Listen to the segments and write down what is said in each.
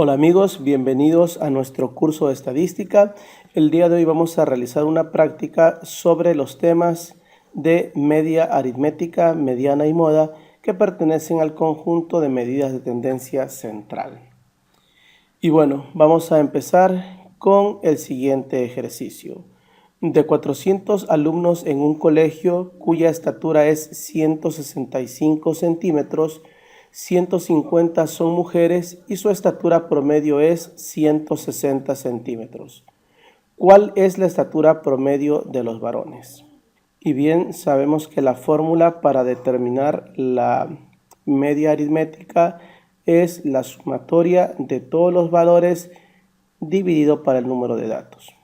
Hola amigos, bienvenidos a nuestro curso de estadística. El día de hoy vamos a realizar una práctica sobre los temas de media aritmética, mediana y moda que pertenecen al conjunto de medidas de tendencia central. Y bueno, vamos a empezar con el siguiente ejercicio. De 400 alumnos en un colegio cuya estatura es 165 centímetros, 150 son mujeres y su estatura promedio es 160 centímetros. ¿Cuál es la estatura promedio de los varones? Y bien, sabemos que la fórmula para determinar la media aritmética es la sumatoria de todos los valores dividido para el número de datos.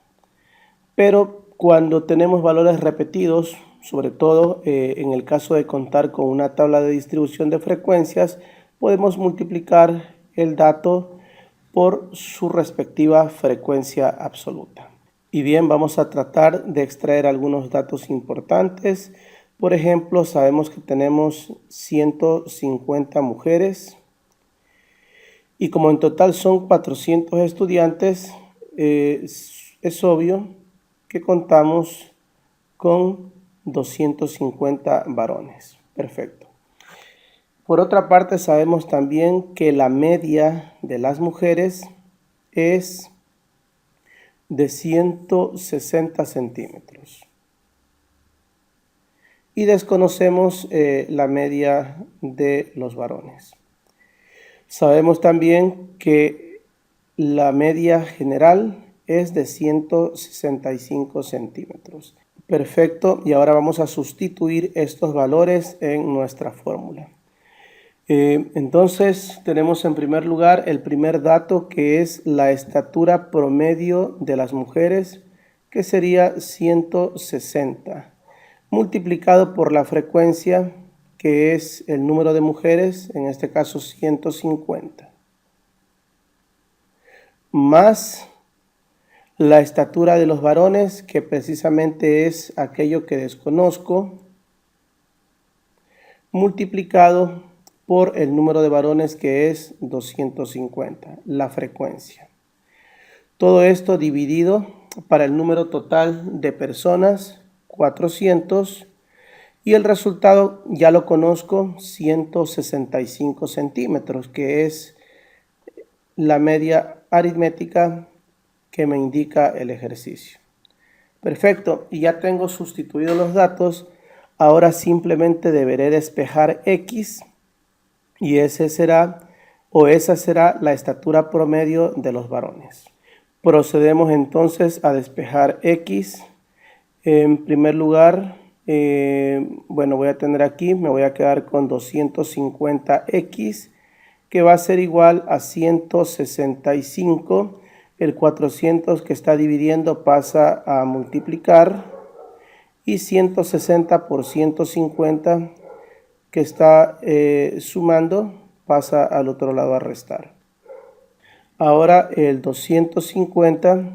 Pero cuando tenemos valores repetidos, sobre todo en el caso de contar con una tabla de distribución de frecuencias, podemos multiplicar el dato por su respectiva frecuencia absoluta. Y bien, vamos a tratar de extraer algunos datos importantes. Por ejemplo, sabemos que tenemos 150 mujeres y como en total son 400 estudiantes, es obvio que contamos con 250 varones. Perfecto. Por otra parte, sabemos también que la media de las mujeres es de 160 centímetros. Y desconocemos la media de los varones. Sabemos también que la media general es de 165 centímetros. Perfecto, y ahora vamos a sustituir estos valores en nuestra fórmula. Entonces tenemos en primer lugar el primer dato, que es la estatura promedio de las mujeres, que sería 160, multiplicado por la frecuencia, que es el número de mujeres, en este caso 150, más la estatura de los varones, que precisamente es aquello que desconozco, multiplicado por el número de varones, que es 250, la frecuencia. Todo esto dividido para el número total de personas, 400, y el resultado ya lo conozco, 165 centímetros, que es la media aritmética que me indica el ejercicio. Perfecto, y ya tengo sustituidos los datos. Ahora simplemente deberé despejar X y esa será la estatura promedio de los varones. Procedemos entonces a despejar X. En primer lugar, voy a tener aquí, me voy a quedar con 250X, que va a ser igual a 165. El 400 que está dividiendo pasa a multiplicar y 160 por 150 que está sumando pasa al otro lado a restar. Ahora el 250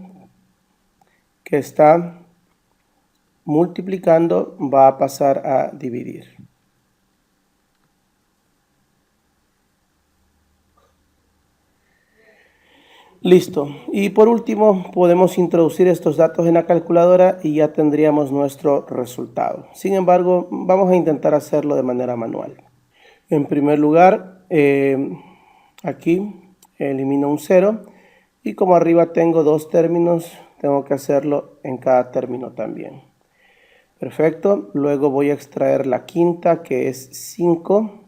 que está multiplicando va a pasar a dividir. Listo. Y por último, podemos introducir estos datos en la calculadora y ya tendríamos nuestro resultado. Sin embargo, vamos a intentar hacerlo de manera manual. En primer lugar, aquí elimino un 0 y como arriba tengo dos términos, tengo que hacerlo en cada término también. Perfecto. Luego voy a extraer la quinta, que es 5,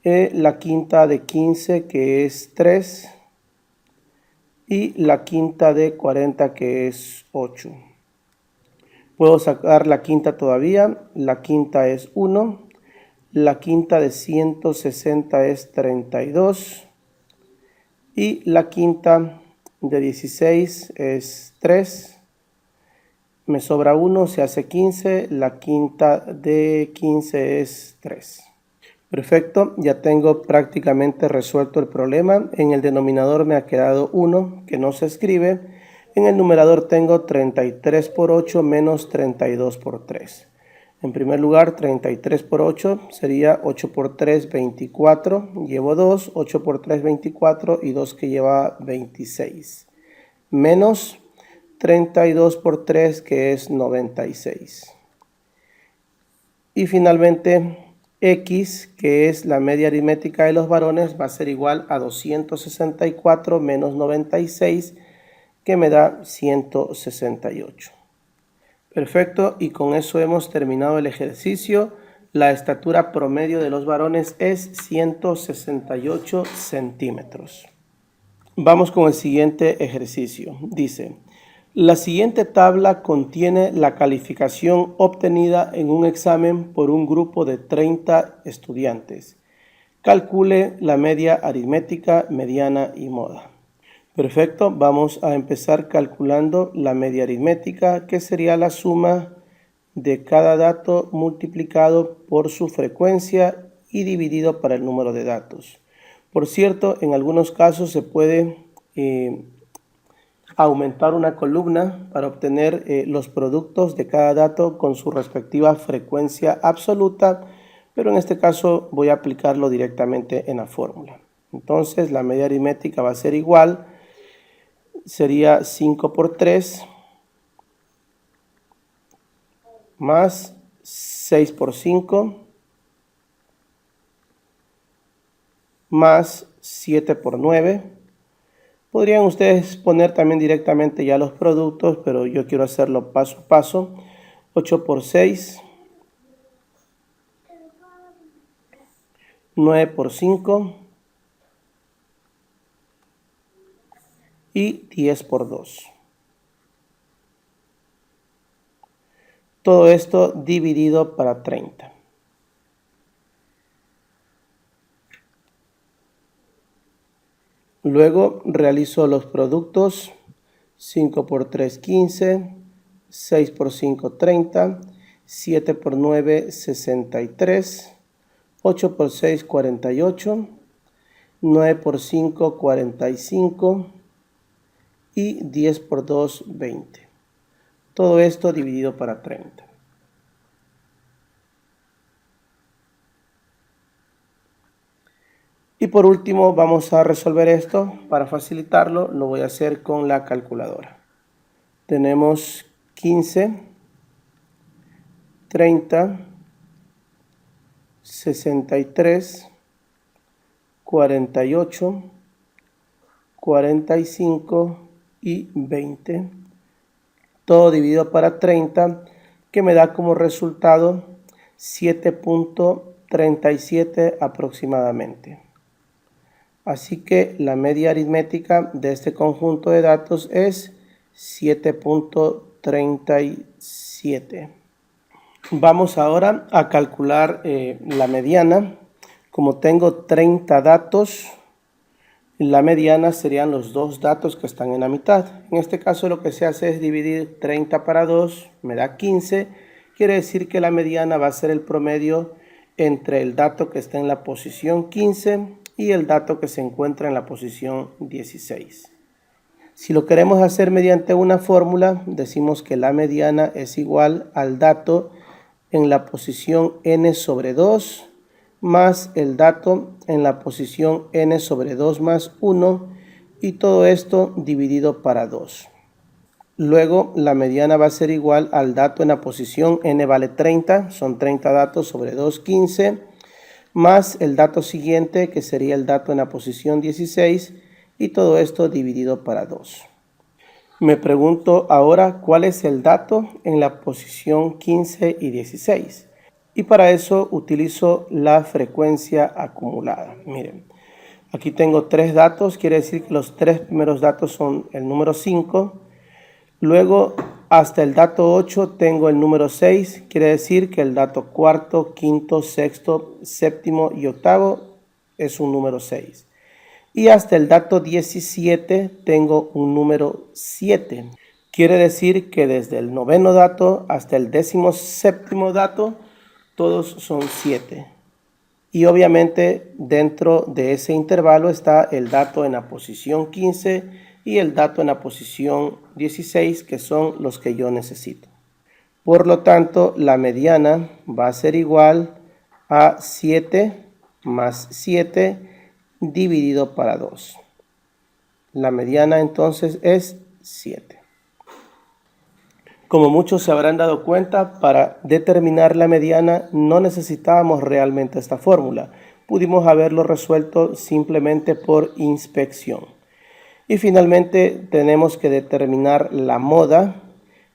la quinta de 15, que es 3, y la quinta de 40, que es 8. Puedo sacar la quinta todavía. La quinta es 1. La quinta de 160 es 32. Y la quinta de 16 es 3. Me sobra 1, se hace 15. La quinta de 15 es 3. Perfecto, ya tengo prácticamente resuelto el problema. En el denominador me ha quedado 1, que no se escribe. En el numerador tengo 33 por 8 menos 32 por 3. En primer lugar, 33 por 8 sería 8 por 3, 24. Llevo 2, 8 por 3, 24 y 2 que lleva 26. Menos 32 por 3 que es 96. Y finalmente, X, que es la media aritmética de los varones, va a ser igual a 264 menos 96, que me da 168. Perfecto, y con eso hemos terminado el ejercicio. La estatura promedio de los varones es 168 centímetros. Vamos con el siguiente ejercicio. Dice, la siguiente tabla contiene la calificación obtenida en un examen por un grupo de 30 estudiantes. Calcule la media aritmética, mediana y moda. Perfecto, vamos a empezar calculando la media aritmética, que sería la suma de cada dato multiplicado por su frecuencia y dividido para el número de datos. Por cierto, en algunos casos se puede aumentar una columna para obtener los productos de cada dato con su respectiva frecuencia absoluta, pero en este caso voy a aplicarlo directamente en la fórmula. Entonces la media aritmética va a ser igual, sería 5 por 3 más 6 por 5 más 7 por 9. Podrían ustedes poner también directamente ya los productos, pero yo quiero hacerlo paso a paso. 8 por 6, 9 por 5 y 10 por 2. Todo esto dividido para 30. Luego realizo los productos. 5 por 3, 15. 6 por 5, 30. 7 por 9, 63. 8 por 6, 48. 9 por 5, 45. Y 10 por 2, 20. Todo esto dividido para 30. Y por último vamos a resolver esto. Para facilitarlo lo voy a hacer con la calculadora. Tenemos 15, 30, 63, 48, 45 y 20. Todo dividido para 30, que me da como resultado 7.37 aproximadamente. Así que la media aritmética de este conjunto de datos es 7.37. Vamos ahora a calcular la mediana. Como tengo 30 datos, la mediana serían los dos datos que están en la mitad. En este caso lo que se hace es dividir 30 para 2, me da 15. Quiere decir que la mediana va a ser el promedio entre el dato que está en la posición 15 y el dato que se encuentra en la posición 16. Si lo queremos hacer mediante una fórmula, decimos que la mediana es igual al dato en la posición n sobre 2 más el dato en la posición n sobre 2 más 1 y todo esto dividido para 2. Luego la mediana va a ser igual al dato en la posición n vale 30, son 30 datos sobre 2, 15, más el dato siguiente que sería el dato en la posición 16 y todo esto dividido para 2. Me pregunto ahora cuál es el dato en la posición 15 y 16. Y para eso utilizo la frecuencia acumulada. Miren, aquí tengo 3 datos, quiere decir que los 3 primeros datos son el número 5. Luego hasta el dato 8 tengo el número 6, quiere decir que el dato cuarto, quinto, sexto, séptimo y octavo es un número 6. Y hasta el dato 17 tengo un número 7. Quiere decir que desde el noveno dato hasta el 17º dato, todos son 7. Y obviamente dentro de ese intervalo está el dato en la posición 15 y el dato en la posición 16, que son los que yo necesito. Por lo tanto, la mediana va a ser igual a 7 más 7 dividido para 2. La mediana entonces es 7. Como muchos se habrán dado cuenta, para determinar la mediana no necesitábamos realmente esta fórmula. Pudimos haberlo resuelto simplemente por inspección. Y finalmente tenemos que determinar la moda,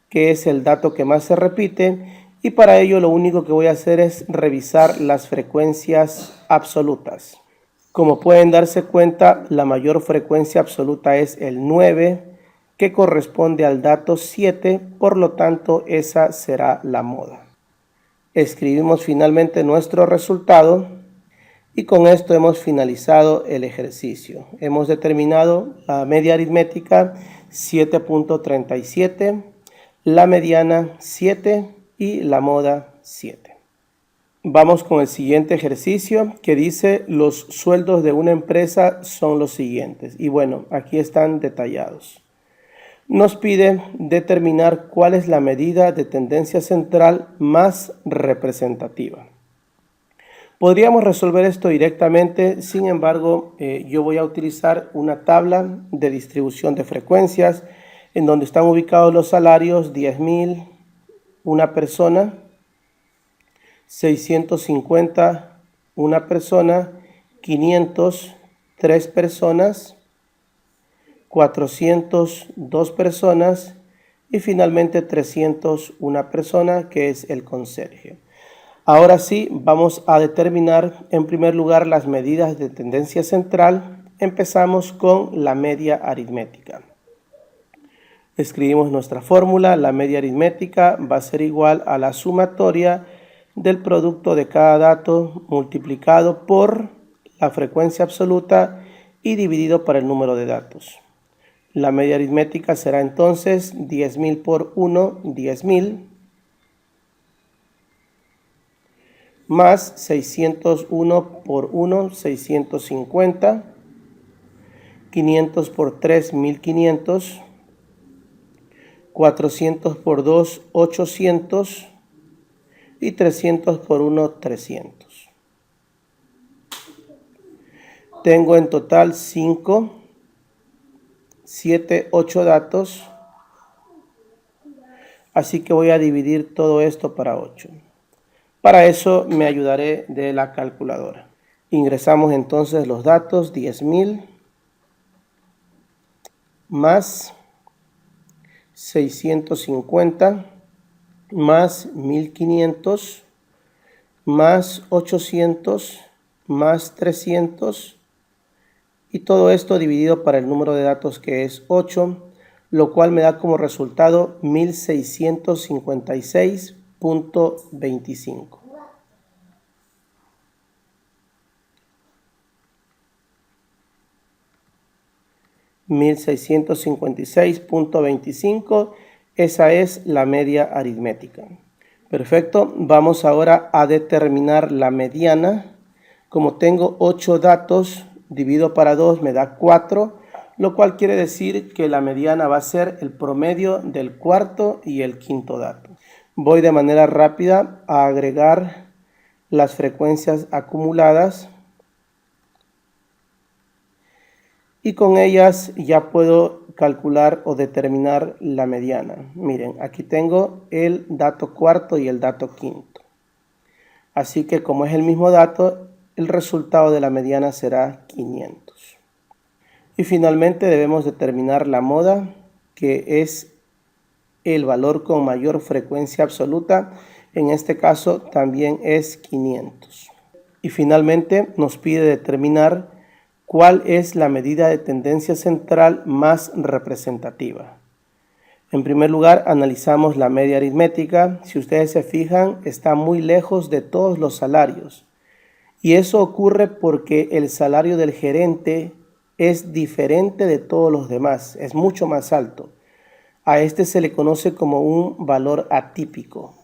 que es el dato que más se repite, y para ello lo único que voy a hacer es revisar las frecuencias absolutas. Como pueden darse cuenta, la mayor frecuencia absoluta es el 9, que corresponde al dato 7, por lo tanto esa será la moda. Escribimos finalmente nuestro resultado y con esto hemos finalizado el ejercicio. Hemos determinado la media aritmética 7.37, la mediana 7 y la moda 7. Vamos con el siguiente ejercicio que dice los sueldos de una empresa son los siguientes. Y bueno, aquí están detallados. Nos pide determinar cuál es la medida de tendencia central más representativa. Podríamos resolver esto directamente, sin embargo, yo voy a utilizar una tabla de distribución de frecuencias en donde están ubicados los salarios: 10.000, una persona; 650, una persona; 500, 3 personas; 400, 2 personas; y finalmente 300, una persona, que es el conserje. Ahora sí, vamos a determinar en primer lugar las medidas de tendencia central. Empezamos con la media aritmética. Escribimos nuestra fórmula. La media aritmética va a ser igual a la sumatoria del producto de cada dato multiplicado por la frecuencia absoluta y dividido por el número de datos. La media aritmética será entonces 10.000 por 1, 10.000, más 601 por 1, 650, 500 por 3, 1500, 400 por 2, 800 y 300 por 1, 300. Tengo en total 5, 7, 8 datos, así que voy a dividir todo esto para 8. Para eso me ayudaré de la calculadora. Ingresamos entonces los datos: 10.000 más 650 más 1500 más 800 más 300 y todo esto dividido para el número de datos, que es 8, lo cual me da como resultado 1656.25. $1,656.25, esa es la media aritmética. Perfecto, vamos ahora a determinar la mediana. Como tengo 8 datos, divido para 2 me da 4, lo cual quiere decir que la mediana va a ser el promedio del cuarto y el quinto dato. Voy de manera rápida a agregar las frecuencias acumuladas y con ellas ya puedo calcular o determinar la mediana. Miren, aquí tengo el dato cuarto y el dato quinto. Así que como es el mismo dato, el resultado de la mediana será 500. Y finalmente debemos determinar la moda, que es el valor con mayor frecuencia absoluta. En este caso también es 500. Y finalmente nos pide determinar cuál es la medida de tendencia central más representativa. En primer lugar, analizamos la media aritmética. Si ustedes se fijan, está muy lejos de todos los salarios. Y eso ocurre porque el salario del gerente es diferente de todos los demás, es mucho más alto. A este se le conoce como un valor atípico.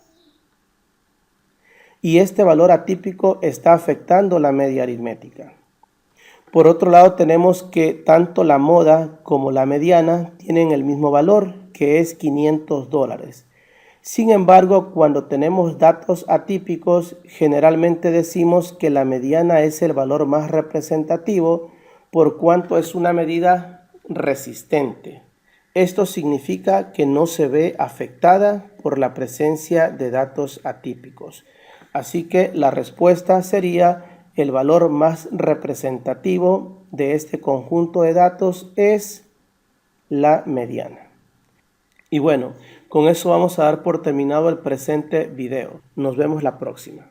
Y este valor atípico está afectando la media aritmética. Por otro lado, tenemos que tanto la moda como la mediana tienen el mismo valor, que es $500. Sin embargo, cuando tenemos datos atípicos, generalmente decimos que la mediana es el valor más representativo por cuanto es una medida resistente. Esto significa que no se ve afectada por la presencia de datos atípicos. Así que la respuesta sería: el valor más representativo de este conjunto de datos es la mediana. Y bueno, con eso vamos a dar por terminado el presente video. Nos vemos la próxima.